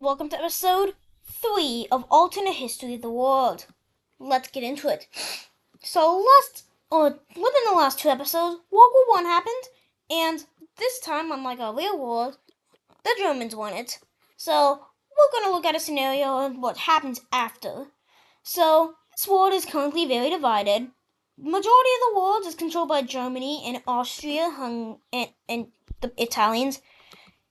Welcome to episode 3 of Alternate History of the World. Let's get into it. So, within the last two episodes, World War One happened, and this time, unlike our real world, the Germans won it. So, we're gonna look at a scenario and what happens after. So, this world is currently very divided. The majority of the world is controlled by Germany and Austria, and the Italians.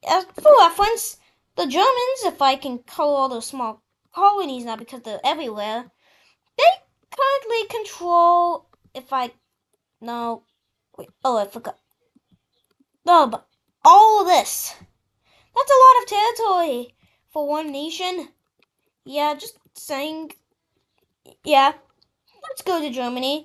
As for reference, the Germans, if I can call all those small colonies now because they're everywhere, they currently control, if I, no, wait, I forgot. No, but all of this. That's a lot of territory for one nation. Yeah, just saying. Yeah, let's go to Germany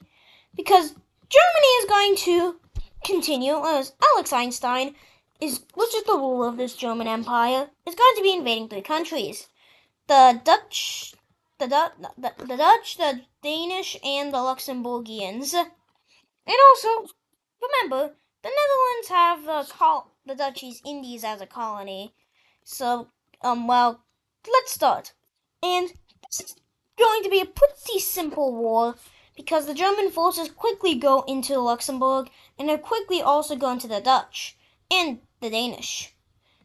because Germany is going to continue as Alex Einstein which is the ruler of this German Empire, is going to be invading three countries: the Dutch, the Dutch, the Danish, and the Luxembourgians. And also, remember, the Netherlands have the Dutch East Indies as a colony. So, let's start. And this is going to be a pretty simple war because the German forces quickly go into Luxembourg and they quickly also go into the Dutch and the Danish.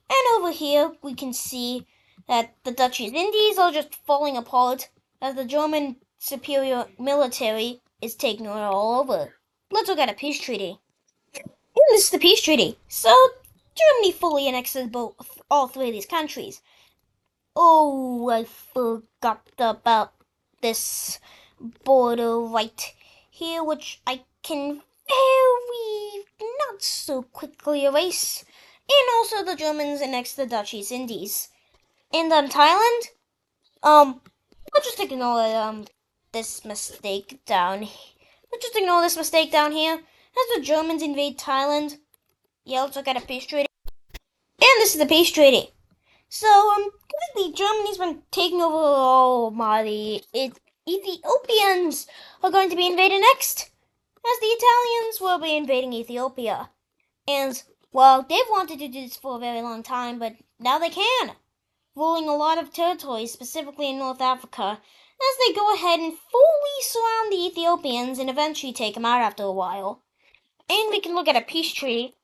And over here we can see that the Dutch East Indies are just falling apart as the German superior military is taking it all over. Let's look at a peace treaty. And this is the peace treaty. So Germany fully annexes all three of these countries. Oh, I forgot about this border right here, which I can very not so quickly erase. And also the Germans annexed the Dutch East Indies. And Thailand, let's just ignore this mistake down here. Let's just ignore this mistake down here. As the Germans invade Thailand, yeah, let's look at a peace treaty. And this is the peace treaty. So, currently Germany's been taking over. Oh my, Ethiopians are going to be invaded next, as the Italians will be invading Ethiopia. And, well, they've wanted to do this for a very long time, but now they can, ruling a lot of territories, specifically in North Africa, as they go ahead and fully surround the Ethiopians and eventually take them out after a while. And we can look at a peace treaty.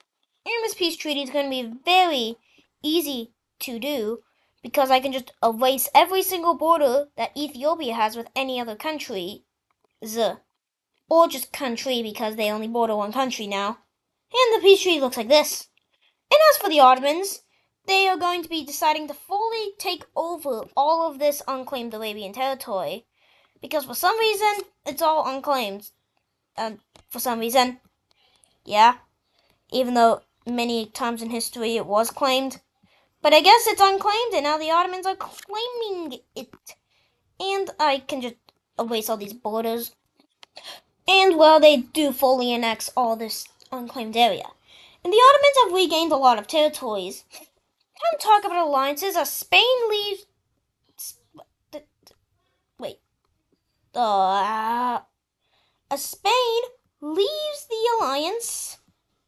And this peace treaty is going to be very easy to do because I can just erase every single border that Ethiopia has with any other country. Or just country because they only border one country now. And the peace treaty looks like this. And as for the Ottomans, they are going to be deciding to fully take over all of this unclaimed Arabian territory. Because for some reason, it's all unclaimed. For some reason. Yeah. Even though many times in history it was claimed. But I guess it's unclaimed and now the Ottomans are claiming it. And I can just erase all these borders. And, well, they do fully annex all this unclaimed area. And the Ottomans have regained a lot of territories. Time to talk about alliances as Spain leaves... Wait. As Spain leaves the alliance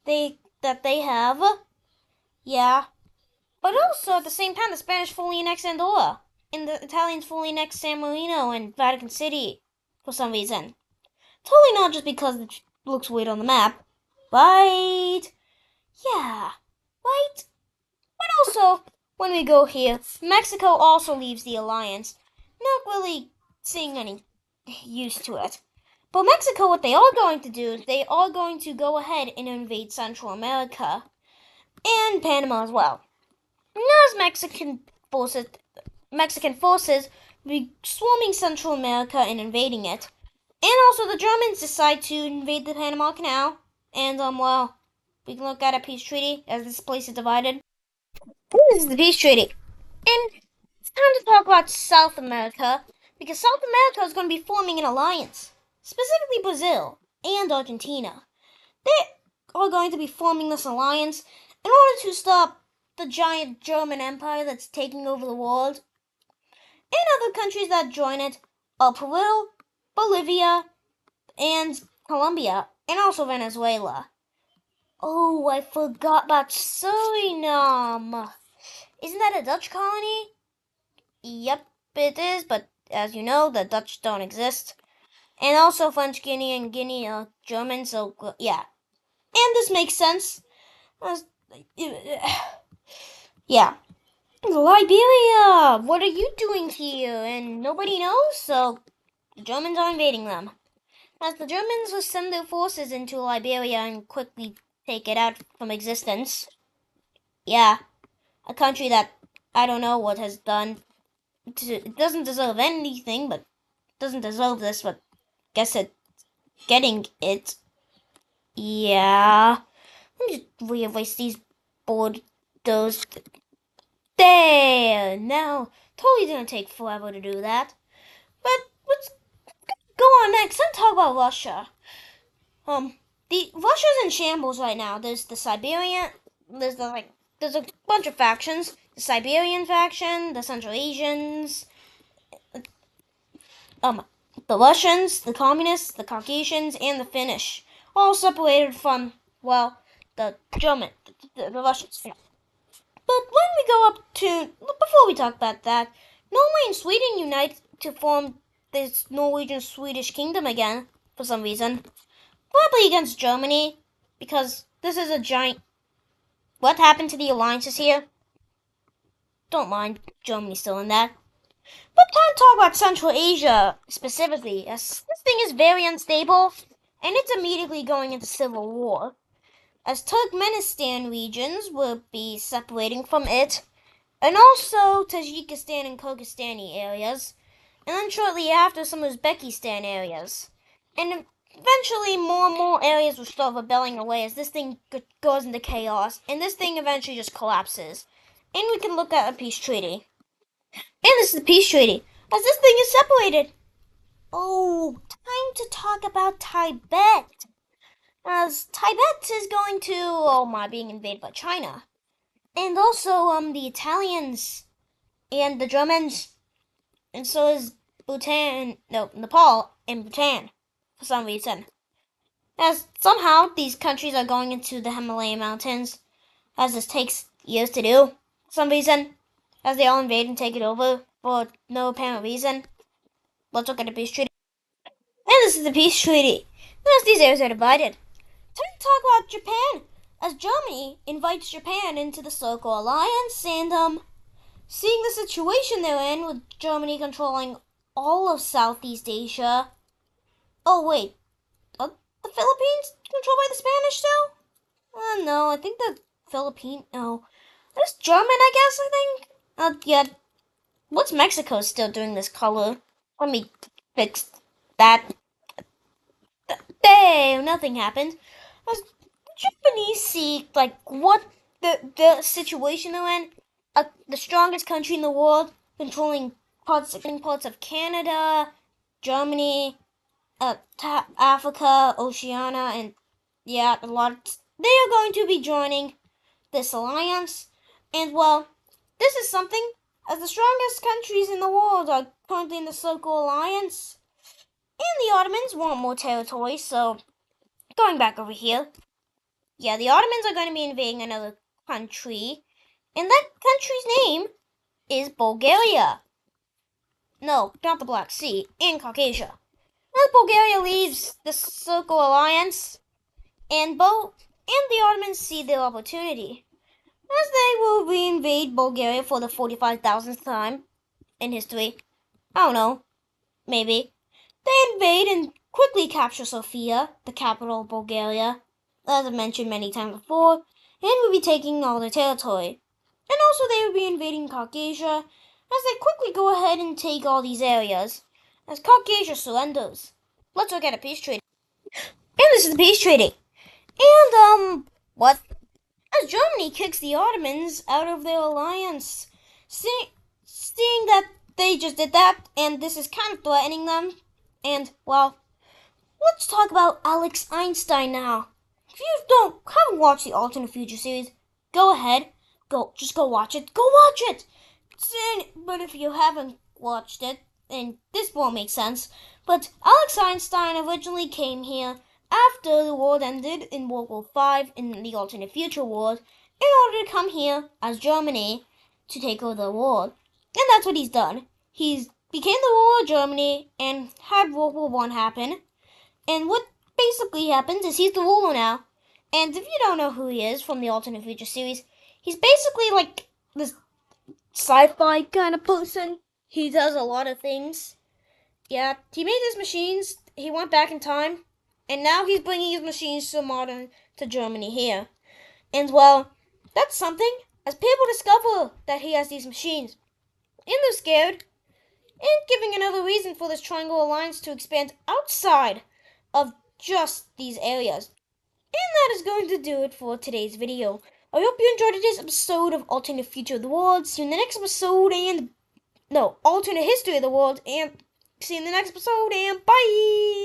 that they have. Yeah. But also, at the same time, the Spanish fully annexed Andorra. And the Italians fully annexed San Marino and Vatican City. For some reason. Totally not just because it looks weird on the map. Right? Yeah. Right? But also, when we go here, Mexico also leaves the alliance. Not really seeing any use to it. But Mexico, what they are going to do is they are going to go ahead and invade Central America. And Panama as well. Now as Mexican forces be swarming Central America and invading it. And also the Germans decide to invade the Panama Canal. And, we can look at a peace treaty as this place is divided. This is the peace treaty. And it's time to talk about South America, because South America is going to be forming an alliance. Specifically Brazil and Argentina. They are going to be forming this alliance in order to stop the giant German empire that's taking over the world. And other countries that join it are Peru, Bolivia, and Colombia, and also Venezuela. Oh, I forgot about Suriname. Isn't that a Dutch colony? Yep, it is, but as you know, the Dutch don't exist. And also French Guinea and Guinea are German, so yeah. And this makes sense. Uh, yeah. Liberia! What are you doing here? And nobody knows, so the Germans are invading them. As the Germans will send their forces into Liberia and quickly take it out from existence. Yeah, a country that I don't know what has done. It doesn't deserve anything, but doesn't deserve this, but guess it's getting it. Yeah. Let me just re-erase these borders. There! Now, totally didn't take forever to do that. But let's go on next and talk about Russia. The Russia's in shambles right now. There's the Siberian, there's a bunch of factions. The Siberian faction, the Central Asians, um, the Russians, the Communists, the Caucasians, and the Finnish, all separated from, well, the German, the Russians. But when we go up to, before we talk about that, Norway and Sweden unite to form this Norwegian-Swedish kingdom again, for some reason. Probably against Germany, because this is a giant... What happened to the alliances here? Don't mind, Germany's still in that. But time to talk about Central Asia, specifically, as this thing is very unstable, and it's immediately going into civil war, as Turkmenistan regions will be separating from it, and also Tajikistan and Kyrgyzstani areas, and then shortly after some Uzbekistan areas. And eventually more and more areas will start rebelling away as this thing goes into chaos, and this thing eventually just collapses. And we can look at a peace treaty. And this is the peace treaty, as this thing is separated. Oh, time to talk about Tibet. As Tibet is going to, being invaded by China. And also, the Italians and the Germans, and so is Nepal and Bhutan, for some reason. As somehow these countries are going into the Himalaya mountains, as this takes years to do, for some reason, as they all invade and take it over for no apparent reason. Let's look at the peace treaty. And this is the peace treaty. As these areas are divided. Time to talk about Japan, as Germany invites Japan into the Circle Alliance, and seeing the situation they're in with Germany controlling all of Southeast Asia. Oh wait, are the Philippines controlled by the Spanish still? No, I think the no. That's German, I guess, I think. Yeah. What's Mexico still doing this color? Let me fix that. Damn, nothing happened. As the Japanese see, what the situation they're in, the strongest country in the world, controlling parts of Canada, Germany, Africa, Oceania, and yeah, a lot. They are going to be joining this alliance, and well, this is something, as the strongest countries in the world are currently in the Circle Alliance, and the Ottomans want more territory, so going back over here, yeah, the Ottomans are going to be invading another country, and that country's name is Bulgaria. No, not the Black Sea, in Caucasia. As Bulgaria leaves the Circle Alliance, and the Ottomans see their opportunity, as they will reinvade Bulgaria for the 45,000th time in history. I don't know, maybe. They invade and quickly capture Sofia, the capital of Bulgaria, as I've mentioned many times before, and will be taking all their territory. And also they will be invading Caucasia, as they quickly go ahead and take all these areas, as Caucasia surrenders. Let's look at a peace treaty. And this is the peace treaty. And, what? As Germany kicks the Ottomans out of their alliance, seeing that they just did that, and this is kind of threatening them, and, well, let's talk about Alex Einstein now. If you haven't watched the Alternate Future series, go ahead, just go watch it. Go watch it! But if you haven't watched it, then this won't make sense. But Alex Einstein originally came here after the world ended in World War V in the Alternate Future world in order to come here as Germany to take over the world. And that's what he's done. He's became the ruler of Germany and had World War One happen. And what basically happens is he's the ruler now. And if you don't know who he is from the Alternate Future series, he's basically like this sci-fi kind of person. He does a lot of things. Yeah, he made his machines. He went back in time, and now he's bringing his machines to Germany here. And well, that's something. As people discover that he has these machines, and they're scared, and giving another reason for this Triangle Alliance to expand outside of just these areas. And that is going to do it for today's video. I hope you enjoyed today's episode of Alternate Future of the World. See you in the next episode Alternate History of the World, and see you in the next episode, and bye!